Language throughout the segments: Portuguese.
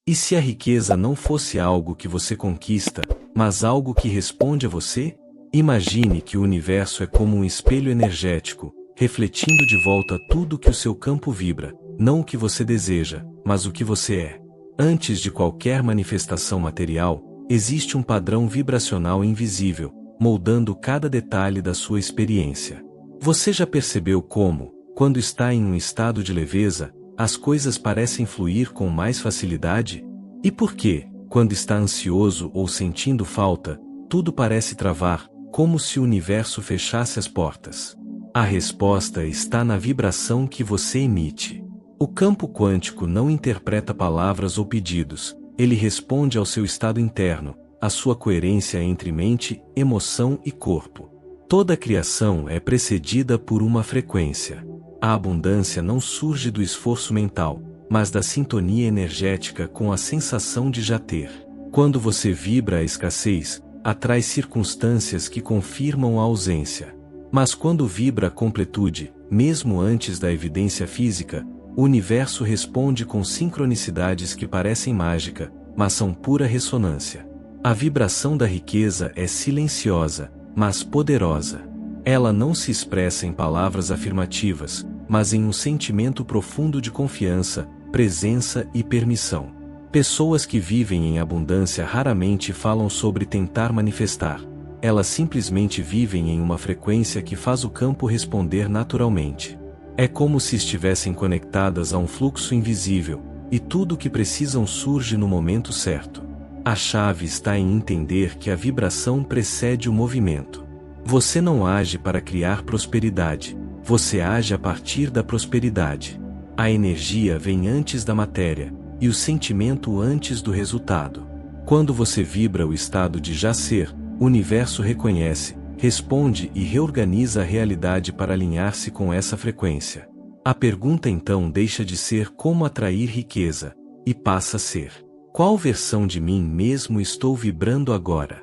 E se a riqueza não fosse algo que você conquista, mas algo que responde a você? Imagine que o universo é como um espelho energético, refletindo de volta tudo que o seu campo vibra, não o que você deseja, mas o que você é. Antes de qualquer manifestação material, existe um padrão vibracional invisível, moldando cada detalhe da sua experiência. Você já percebeu como, quando está em um estado de leveza, as coisas parecem fluir com mais facilidade? E por que, quando está ansioso ou sentindo falta, tudo parece travar, como se o universo fechasse as portas? A resposta está na vibração que você emite. O campo quântico não interpreta palavras ou pedidos, ele responde ao seu estado interno, à sua coerência entre mente, emoção e corpo. Toda criação é precedida por uma frequência. A abundância não surge do esforço mental, mas da sintonia energética com a sensação de já ter. Quando você vibra a escassez, atrai circunstâncias que confirmam a ausência. Mas quando vibra a completude, mesmo antes da evidência física, o universo responde com sincronicidades que parecem mágica, mas são pura ressonância. A vibração da riqueza é silenciosa, mas poderosa. Ela não se expressa em palavras afirmativas, mas em um sentimento profundo de confiança, presença e permissão. Pessoas que vivem em abundância raramente falam sobre tentar manifestar. Elas simplesmente vivem em uma frequência que faz o campo responder naturalmente. É como se estivessem conectadas a um fluxo invisível, e tudo o que precisam surge no momento certo. A chave está em entender que a vibração precede o movimento. Você não age para criar prosperidade, você age a partir da prosperidade. A energia vem antes da matéria, e o sentimento antes do resultado. Quando você vibra o estado de já ser, o universo reconhece, responde e reorganiza a realidade para alinhar-se com essa frequência. A pergunta então deixa de ser como atrair riqueza, e passa a ser: qual versão de mim mesmo estou vibrando agora?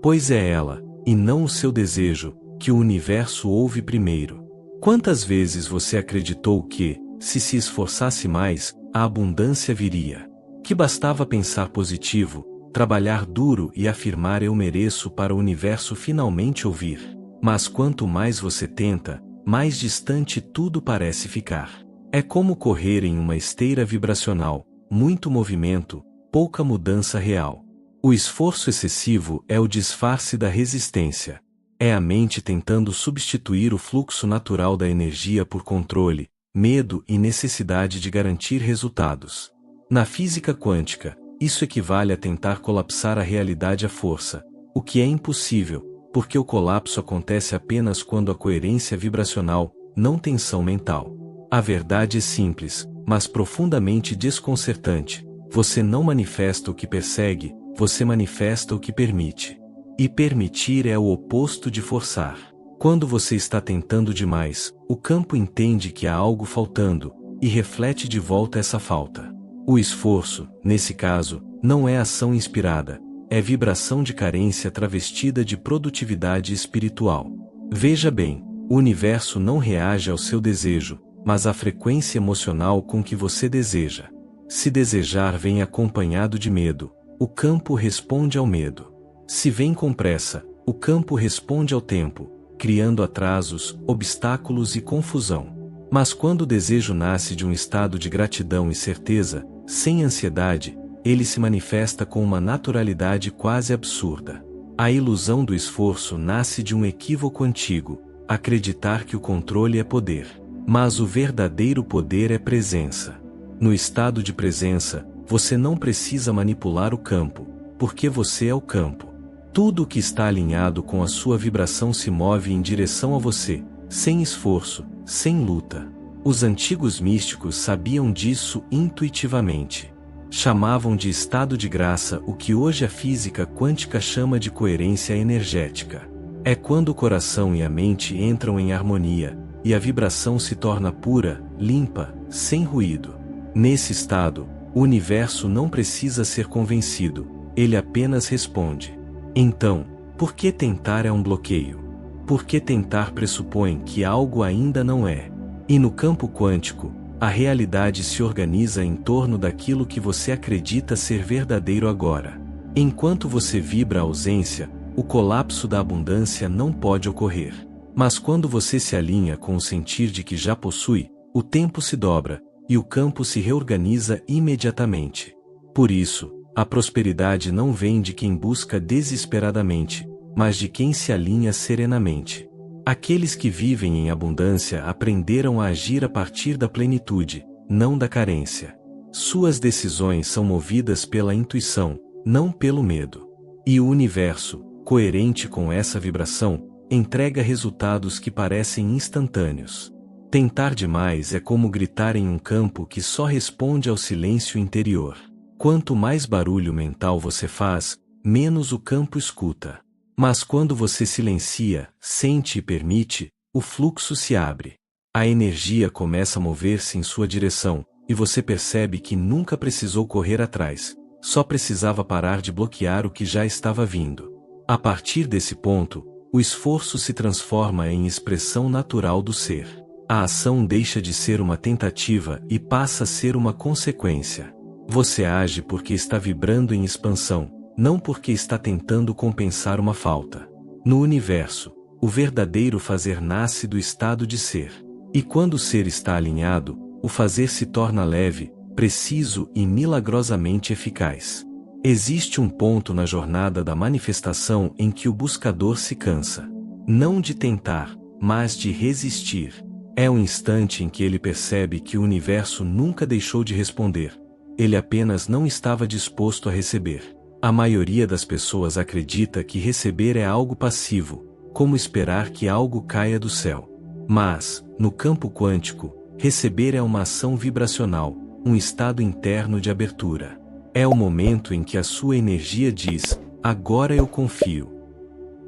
Pois é ela, e não o seu desejo, que o universo ouve primeiro. Quantas vezes você acreditou que, se esforçasse mais, a abundância viria? Que bastava pensar positivo, trabalhar duro e afirmar eu mereço para o universo finalmente ouvir. Mas quanto mais você tenta, mais distante tudo parece ficar. É como correr em uma esteira vibracional, muito movimento, pouca mudança real. O esforço excessivo é o disfarce da resistência. É a mente tentando substituir o fluxo natural da energia por controle, medo e necessidade de garantir resultados. Na física quântica, isso equivale a tentar colapsar a realidade à força, o que é impossível, porque o colapso acontece apenas quando a coerência vibracional, não tensão mental. A verdade é simples, mas profundamente desconcertante. Você não manifesta o que persegue, você manifesta o que permite. E permitir é o oposto de forçar. Quando você está tentando demais, o campo entende que há algo faltando, e reflete de volta essa falta. O esforço, nesse caso, não é ação inspirada, é vibração de carência travestida de produtividade espiritual. Veja bem, o universo não reage ao seu desejo, mas à frequência emocional com que você deseja. Se desejar vem acompanhado de medo, o campo responde ao medo. Se vem com pressa, o campo responde ao tempo, criando atrasos, obstáculos e confusão. Mas quando o desejo nasce de um estado de gratidão e certeza, sem ansiedade, ele se manifesta com uma naturalidade quase absurda. A ilusão do esforço nasce de um equívoco antigo, acreditar que o controle é poder. Mas o verdadeiro poder é presença. No estado de presença, você não precisa manipular o campo, porque você é o campo. Tudo o que está alinhado com a sua vibração se move em direção a você, sem esforço, sem luta. Os antigos místicos sabiam disso intuitivamente. Chamavam de estado de graça o que hoje a física quântica chama de coerência energética. É quando o coração e a mente entram em harmonia, e a vibração se torna pura, limpa, sem ruído. Nesse estado, o universo não precisa ser convencido, ele apenas responde. Então, por que tentar é um bloqueio? Por que tentar pressupõe que algo ainda não é? E no campo quântico, A realidade se organiza em torno daquilo que você acredita ser verdadeiro agora. Enquanto você vibra a ausência, o colapso da abundância não pode ocorrer. Mas quando você se alinha com o sentir de que já possui, o tempo se dobra, e o campo se reorganiza imediatamente. Por isso, a prosperidade não vem de quem busca desesperadamente, mas de quem se alinha serenamente. Aqueles que vivem em abundância aprenderam a agir a partir da plenitude, não da carência. Suas decisões são movidas pela intuição, não pelo medo. E o universo, coerente com essa vibração, entrega resultados que parecem instantâneos. Tentar demais é como gritar em um campo que só responde ao silêncio interior. Quanto mais barulho mental você faz, menos o campo escuta. Mas quando você silencia, sente e permite, o fluxo se abre. A energia começa a mover-se em sua direção, e você percebe que nunca precisou correr atrás, só precisava parar de bloquear o que já estava vindo. A partir desse ponto, o esforço se transforma em expressão natural do ser. A ação deixa de ser uma tentativa e passa a ser uma consequência. Você age porque está vibrando em expansão, não porque está tentando compensar uma falta. No universo, o verdadeiro fazer nasce do estado de ser. E quando o ser está alinhado, o fazer se torna leve, preciso e milagrosamente eficaz. Existe um ponto na jornada da manifestação em que o buscador se cansa. Não de tentar, mas de resistir. É um instante em que ele percebe que o universo nunca deixou de responder. Ele apenas não estava disposto a receber. A maioria das pessoas acredita que receber é algo passivo, como esperar que algo caia do céu. Mas, no campo quântico, receber é uma ação vibracional, um estado interno de abertura. É o momento em que a sua energia diz, agora eu confio.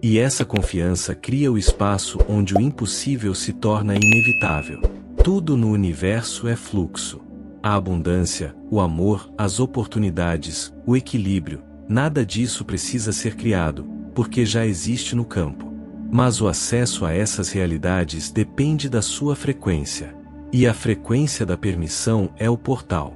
E essa confiança cria o espaço onde o impossível se torna inevitável. Tudo no universo é fluxo. A abundância, o amor, as oportunidades, o equilíbrio, nada disso precisa ser criado, porque já existe no campo. Mas o acesso a essas realidades depende da sua frequência. E a frequência da permissão é o portal.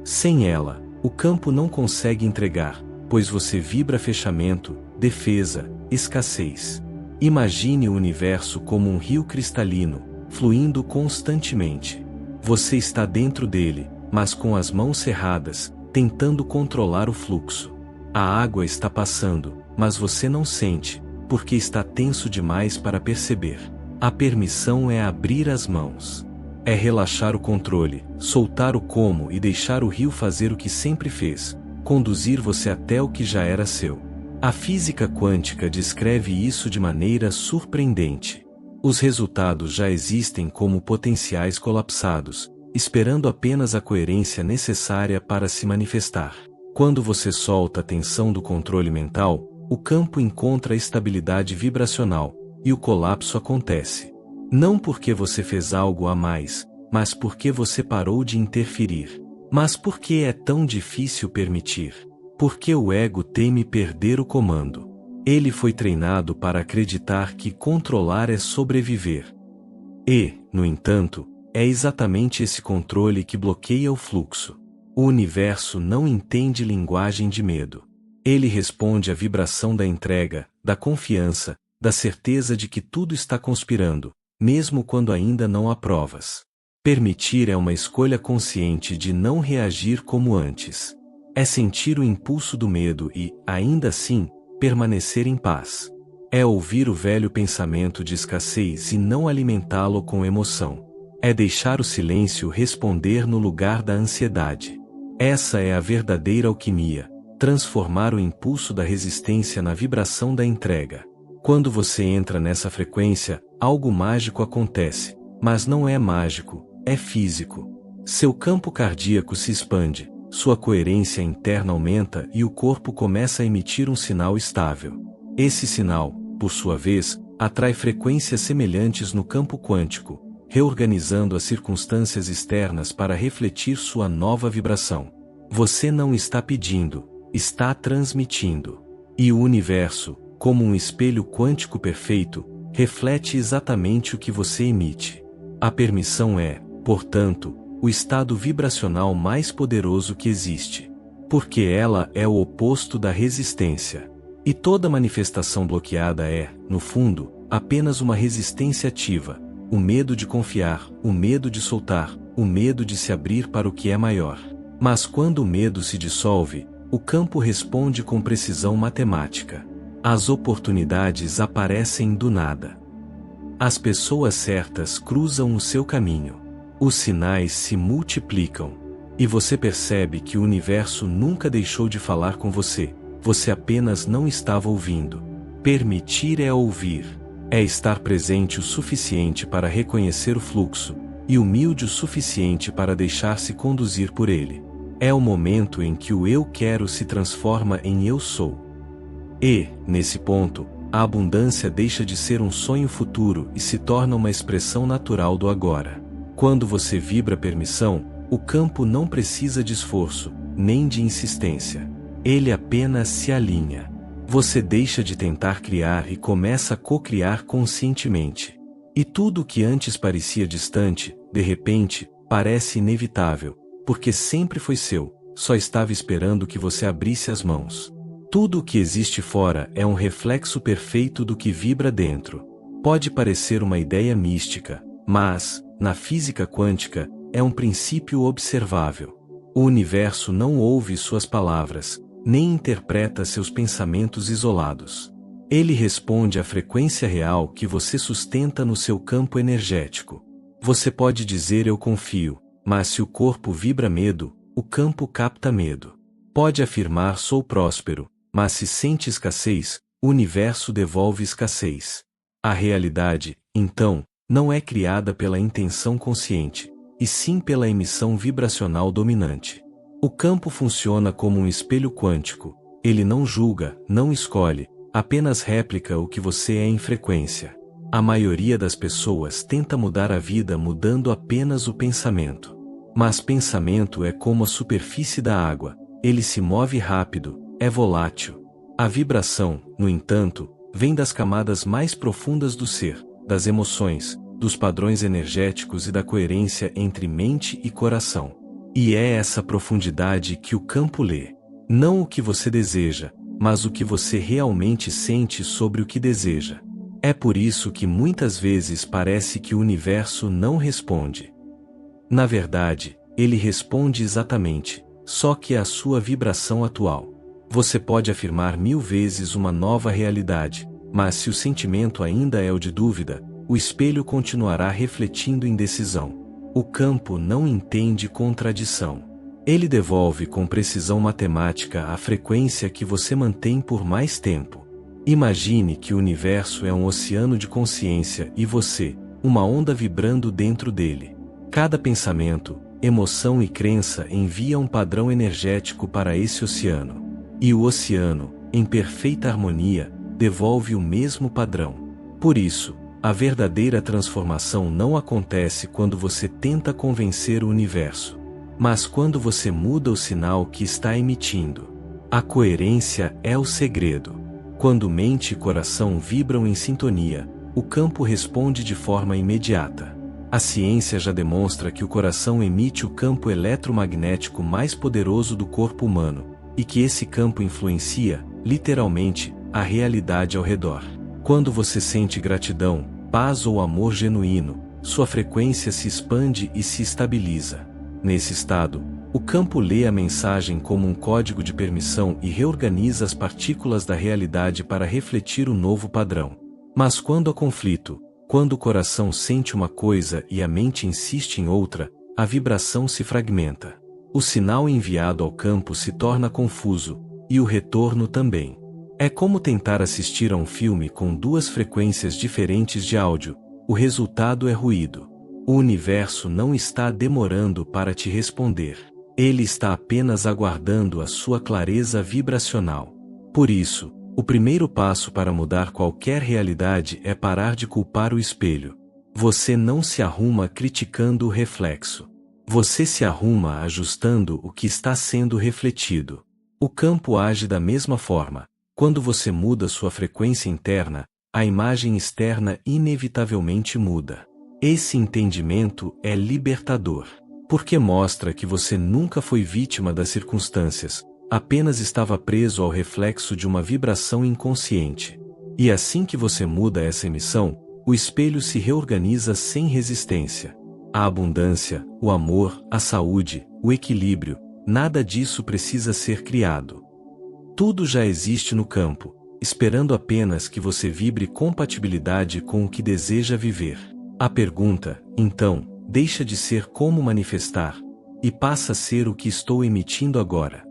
Sem ela, o campo não consegue entregar, pois você vibra fechamento, defesa, escassez. Imagine o universo como um rio cristalino, fluindo constantemente. Você está dentro dele, mas com as mãos cerradas, tentando controlar o fluxo. A água está passando, mas você não sente, porque está tenso demais para perceber. A permissão é abrir as mãos. É relaxar o controle, soltar o como e deixar o rio fazer o que sempre fez, conduzir você até o que já era seu. A física quântica descreve isso de maneira surpreendente. Os resultados já existem como potenciais colapsados, esperando apenas a coerência necessária para se manifestar. Quando você solta a tensão do controle mental, o campo encontra estabilidade vibracional, e o colapso acontece. Não porque você fez algo a mais, mas porque você parou de interferir. Mas por que é tão difícil permitir? Porque o ego teme perder o comando. Ele foi treinado para acreditar que controlar é sobreviver. E, no entanto, é exatamente esse controle que bloqueia o fluxo. O universo não entende linguagem de medo. Ele responde à vibração da entrega, da confiança, da certeza de que tudo está conspirando, mesmo quando ainda não há provas. Permitir é uma escolha consciente de não reagir como antes. É sentir o impulso do medo e, ainda assim, permanecer em paz. É ouvir o velho pensamento de escassez e não alimentá-lo com emoção. É deixar o silêncio responder no lugar da ansiedade. Essa é a verdadeira alquimia, transformar o impulso da resistência na vibração da entrega. Quando você entra nessa frequência, algo mágico acontece, mas não é mágico, é físico. Seu campo cardíaco se expande, sua coerência interna aumenta e o corpo começa a emitir um sinal estável. Esse sinal, por sua vez, atrai frequências semelhantes no campo quântico, reorganizando as circunstâncias externas para refletir sua nova vibração. Você não está pedindo, está transmitindo. E o universo, como um espelho quântico perfeito, reflete exatamente o que você emite. A permissão é, portanto, o estado vibracional mais poderoso que existe. Porque ela é o oposto da resistência. E toda manifestação bloqueada é, no fundo, apenas uma resistência ativa, o medo de confiar, o medo de soltar, o medo de se abrir para o que é maior. Mas quando o medo se dissolve, o campo responde com precisão matemática. As oportunidades aparecem do nada. As pessoas certas cruzam o seu caminho. Os sinais se multiplicam. E você percebe que o universo nunca deixou de falar com você. Você apenas não estava ouvindo. Permitir é ouvir. É estar presente o suficiente para reconhecer o fluxo, e humilde o suficiente para deixar-se conduzir por ele. É o momento em que o eu quero se transforma em eu sou. E, nesse ponto, a abundância deixa de ser um sonho futuro e se torna uma expressão natural do agora. Quando você vibra permissão, o campo não precisa de esforço, nem de insistência. Ele apenas se alinha. Você deixa de tentar criar e começa a co-criar conscientemente. E tudo o que antes parecia distante, de repente, parece inevitável, porque sempre foi seu, só estava esperando que você abrisse as mãos. Tudo o que existe fora é um reflexo perfeito do que vibra dentro. Pode parecer uma ideia mística, mas, na física quântica, é um princípio observável. O universo não ouve suas palavras, nem interpreta seus pensamentos isolados. Ele responde à frequência real que você sustenta no seu campo energético. Você pode dizer eu confio, mas se o corpo vibra medo, o campo capta medo. Pode afirmar sou próspero, mas se sente escassez, o universo devolve escassez. A realidade, então, não é criada pela intenção consciente, e sim pela emissão vibracional dominante. O campo funciona como um espelho quântico. Ele não julga, não escolhe, apenas réplica o que você é em frequência. A maioria das pessoas tenta mudar a vida mudando apenas o pensamento. Mas pensamento é como a superfície da água, ele se move rápido, é volátil. A vibração, no entanto, vem das camadas mais profundas do ser, das emoções, dos padrões energéticos e da coerência entre mente e coração. E é essa profundidade que o campo lê. Não o que você deseja, mas o que você realmente sente sobre o que deseja. É por isso que muitas vezes parece que o universo não responde. Na verdade, ele responde exatamente, só que é a sua vibração atual. Você pode afirmar 1000 vezes uma nova realidade, mas se o sentimento ainda é o de dúvida, o espelho continuará refletindo indecisão. O campo não entende contradição. Ele devolve com precisão matemática a frequência que você mantém por mais tempo. Imagine que o universo é um oceano de consciência e você, uma onda vibrando dentro dele. Cada pensamento, emoção e crença envia um padrão energético para esse oceano. E o oceano, em perfeita harmonia, devolve o mesmo padrão. Por isso, a verdadeira transformação não acontece quando você tenta convencer o universo, mas quando você muda o sinal que está emitindo. A coerência é o segredo. Quando mente e coração vibram em sintonia, o campo responde de forma imediata. A ciência já demonstra que o coração emite o campo eletromagnético mais poderoso do corpo humano, e que esse campo influencia, literalmente, a realidade ao redor. Quando você sente gratidão, paz ou amor genuíno, sua frequência se expande e se estabiliza. Nesse estado, o campo lê a mensagem como um código de permissão e reorganiza as partículas da realidade para refletir o novo padrão. Mas quando há conflito, quando o coração sente uma coisa e a mente insiste em outra, a vibração se fragmenta. O sinal enviado ao campo se torna confuso, e o retorno também. É como tentar assistir a um filme com duas frequências diferentes de áudio. O resultado é ruído. O universo não está demorando para te responder. Ele está apenas aguardando a sua clareza vibracional. Por isso, o primeiro passo para mudar qualquer realidade é parar de culpar o espelho. Você não se arruma criticando o reflexo. Você se arruma ajustando o que está sendo refletido. O campo age da mesma forma. Quando você muda sua frequência interna, a imagem externa inevitavelmente muda. Esse entendimento é libertador. Porque mostra que você nunca foi vítima das circunstâncias, apenas estava preso ao reflexo de uma vibração inconsciente. E assim que você muda essa emissão, o espelho se reorganiza sem resistência. A abundância, o amor, a saúde, o equilíbrio, nada disso precisa ser criado. Tudo já existe no campo, esperando apenas que você vibre compatibilidade com o que deseja viver. A pergunta, então, deixa de ser como manifestar, e passa a ser o que estou emitindo agora.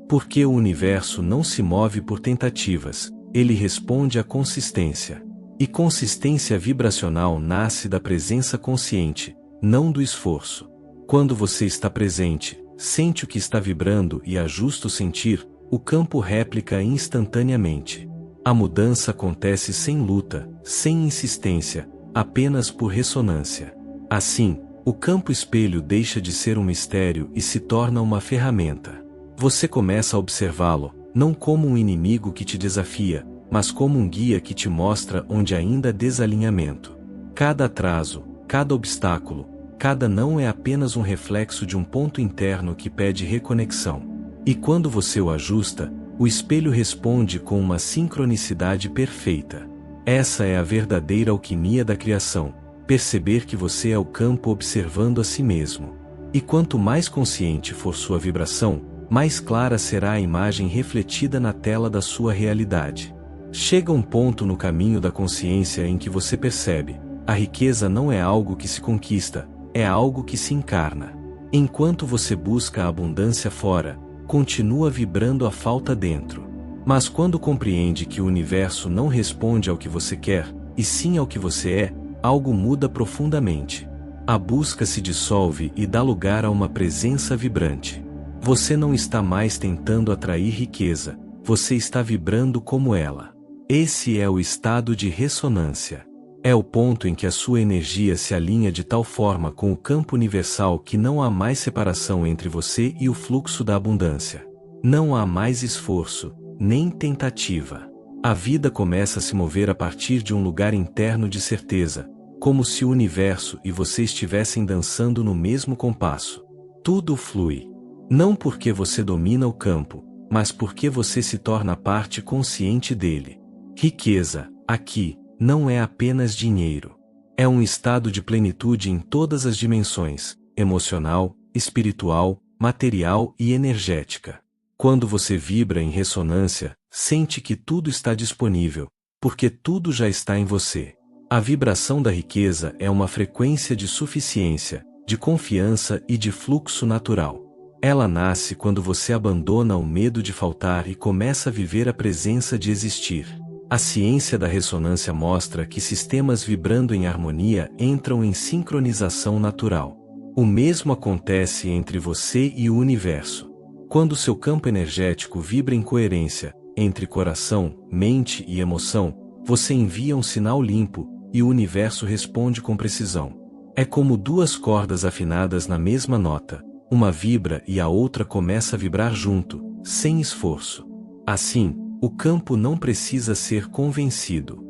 Porque o universo não se move por tentativas, ele responde à consistência. E consistência vibracional nasce da presença consciente, não do esforço. Quando você está presente, sente o que está vibrando e ajusta o sentir, o campo réplica instantaneamente. A mudança acontece sem luta, sem insistência, apenas por ressonância. Assim, o campo espelho deixa de ser um mistério e se torna uma ferramenta. Você começa a observá-lo, não como um inimigo que te desafia, mas como um guia que te mostra onde ainda há desalinhamento. Cada atraso, cada obstáculo, cada não é apenas um reflexo de um ponto interno que pede reconexão. E quando você o ajusta, o espelho responde com uma sincronicidade perfeita. Essa é a verdadeira alquimia da criação, perceber que você é o campo observando a si mesmo. E quanto mais consciente for sua vibração, mais clara será a imagem refletida na tela da sua realidade. Chega um ponto no caminho da consciência em que você percebe: a riqueza não é algo que se conquista, é algo que se encarna. Enquanto você busca a abundância fora, continua vibrando a falta dentro. Mas quando compreende que o universo não responde ao que você quer, e sim ao que você é, algo muda profundamente. A busca se dissolve e dá lugar a uma presença vibrante. Você não está mais tentando atrair riqueza, você está vibrando como ela. Esse é o estado de ressonância. É o ponto em que a sua energia se alinha de tal forma com o campo universal que não há mais separação entre você e o fluxo da abundância. Não há mais esforço, nem tentativa. A vida começa a se mover a partir de um lugar interno de certeza, como se o universo e você estivessem dançando no mesmo compasso. Tudo flui. Não porque você domina o campo, mas porque você se torna parte consciente dele. Riqueza, aqui, não é apenas dinheiro. É um estado de plenitude em todas as dimensões, emocional, espiritual, material e energética. Quando você vibra em ressonância, sente que tudo está disponível, porque tudo já está em você. A vibração da riqueza é uma frequência de suficiência, de confiança e de fluxo natural. Ela nasce quando você abandona o medo de faltar e começa a viver a presença de existir. A ciência da ressonância mostra que sistemas vibrando em harmonia entram em sincronização natural. O mesmo acontece entre você e o universo. Quando seu campo energético vibra em coerência, entre coração, mente e emoção, você envia um sinal limpo, e o universo responde com precisão. É como duas cordas afinadas na mesma nota, uma vibra e a outra começa a vibrar junto, sem esforço. Assim, o campo não precisa ser convencido.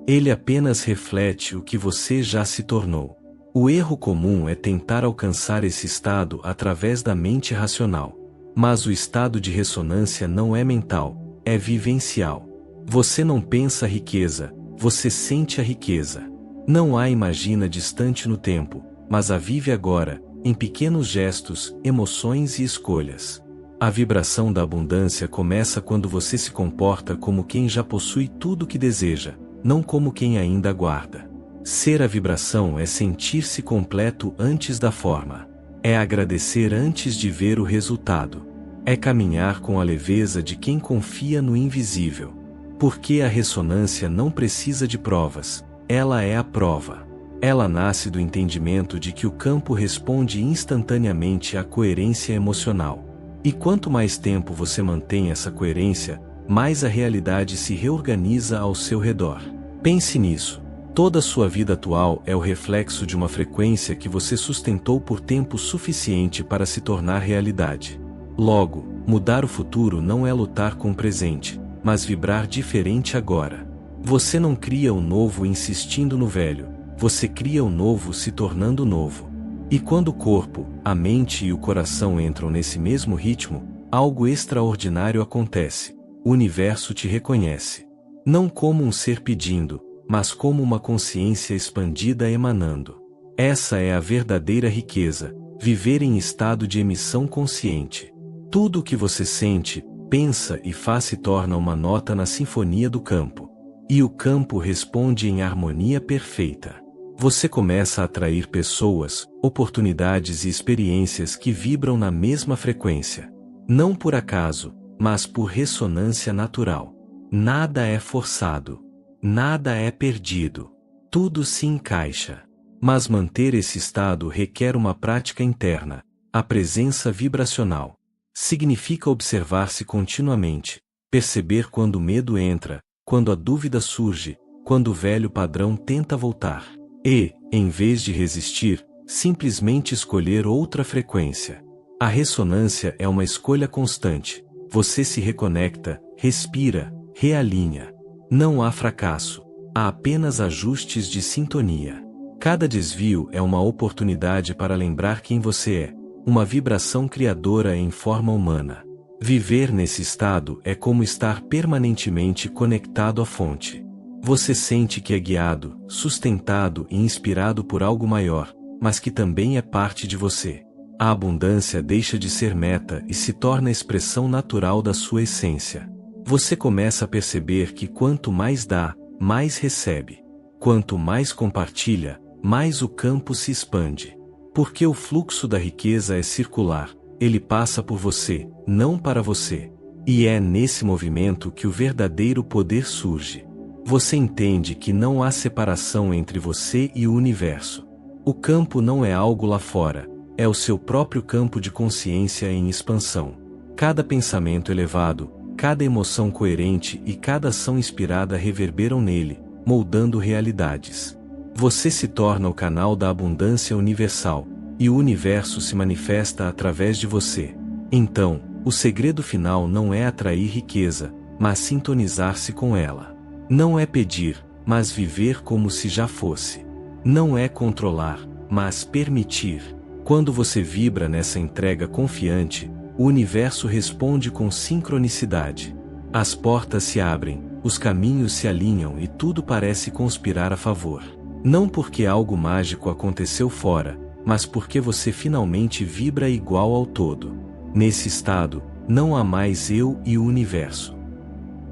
Ele apenas reflete o que você já se tornou. O erro comum é tentar alcançar esse estado através da mente racional. Mas o estado de ressonância não é mental, é vivencial. Você não pensa a riqueza, você sente a riqueza. Não a imagina distante no tempo, mas a vive agora, em pequenos gestos, emoções e escolhas. A vibração da abundância começa quando você se comporta como quem já possui tudo o que deseja, não como quem ainda aguarda. Ser a vibração é sentir-se completo antes da forma. É agradecer antes de ver o resultado. É caminhar com a leveza de quem confia no invisível. Porque a ressonância não precisa de provas, ela é a prova. Ela nasce do entendimento de que o campo responde instantaneamente à coerência emocional. E quanto mais tempo você mantém essa coerência, mais a realidade se reorganiza ao seu redor. Pense nisso. Toda a sua vida atual é o reflexo de uma frequência que você sustentou por tempo suficiente para se tornar realidade. Logo, mudar o futuro não é lutar com o presente, mas vibrar diferente agora. Você não cria o novo insistindo no velho, você cria o novo se tornando novo. E quando o corpo, a mente e o coração entram nesse mesmo ritmo, algo extraordinário acontece. O universo te reconhece. Não como um ser pedindo, mas como uma consciência expandida emanando. Essa é a verdadeira riqueza, viver em estado de emissão consciente. Tudo o que você sente, pensa e faz se torna uma nota na sinfonia do campo. E o campo responde em harmonia perfeita. Você começa a atrair pessoas, oportunidades e experiências que vibram na mesma frequência. Não por acaso, mas por ressonância natural. Nada é forçado. Nada é perdido. Tudo se encaixa. Mas manter esse estado requer uma prática interna, a presença vibracional. Significa observar-se continuamente, perceber quando o medo entra, quando a dúvida surge, quando o velho padrão tenta voltar. E, em vez de resistir, simplesmente escolher outra frequência. A ressonância é uma escolha constante. Você se reconecta, respira, realinha. Não há fracasso. Há apenas ajustes de sintonia. Cada desvio é uma oportunidade para lembrar quem você é, uma vibração criadora em forma humana. Viver nesse estado é como estar permanentemente conectado à fonte. Você sente que é guiado, sustentado e inspirado por algo maior, mas que também é parte de você. A abundância deixa de ser meta e se torna a expressão natural da sua essência. Você começa a perceber que quanto mais dá, mais recebe. Quanto mais compartilha, mais o campo se expande. Porque o fluxo da riqueza é circular, ele passa por você, não para você. E é nesse movimento que o verdadeiro poder surge. Você entende que não há separação entre você e o universo. O campo não é algo lá fora, é o seu próprio campo de consciência em expansão. Cada pensamento elevado, cada emoção coerente e cada ação inspirada reverberam nele, moldando realidades. Você se torna o canal da abundância universal, e o universo se manifesta através de você. Então, o segredo final não é atrair riqueza, mas sintonizar-se com ela. Não é pedir, mas viver como se já fosse. Não é controlar, mas permitir. Quando você vibra nessa entrega confiante, o universo responde com sincronicidade. As portas se abrem, os caminhos se alinham e tudo parece conspirar a favor. Não porque algo mágico aconteceu fora, mas porque você finalmente vibra igual ao todo. Nesse estado, não há mais eu e o universo.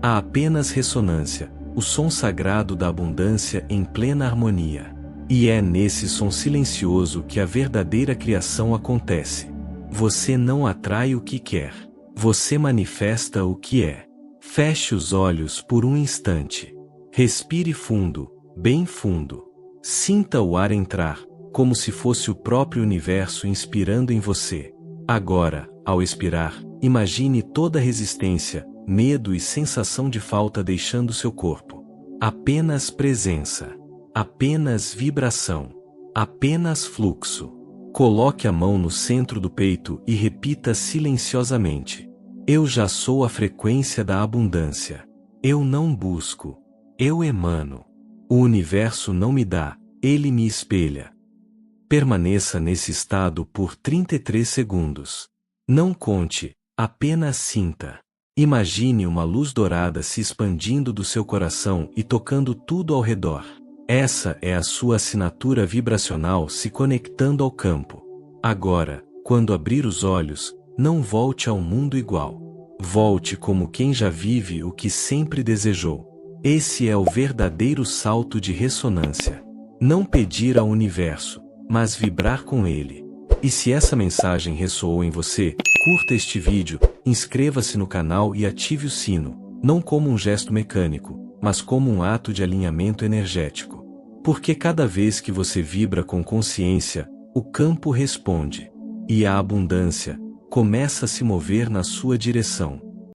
Há apenas ressonância, o som sagrado da abundância em plena harmonia. E é nesse som silencioso que a verdadeira criação acontece. Você não atrai o que quer. Você manifesta o que é. Feche os olhos por um instante. Respire fundo, bem fundo. Sinta o ar entrar, como se fosse o próprio universo inspirando em você. Agora, ao expirar, imagine toda resistência, medo e sensação de falta deixando seu corpo. Apenas presença. Apenas vibração. Apenas fluxo. Coloque a mão no centro do peito e repita silenciosamente. Eu já sou a frequência da abundância. Eu não busco. Eu emano. O universo não me dá, ele me espelha. Permaneça nesse estado por 33 segundos. Não conte, apenas sinta. Imagine uma luz dourada se expandindo do seu coração e tocando tudo ao redor. Essa é a sua assinatura vibracional se conectando ao campo. Agora, quando abrir os olhos, não volte ao mundo igual. Volte como quem já vive o que sempre desejou. Esse é o verdadeiro salto de ressonância. Não pedir ao universo, mas vibrar com ele. E se essa mensagem ressoou em você, curta este vídeo, inscreva-se no canal e ative o sino, não como um gesto mecânico, mas como um ato de alinhamento energético. Porque cada vez que você vibra com consciência, o campo responde. E a abundância começa a se mover na sua direção.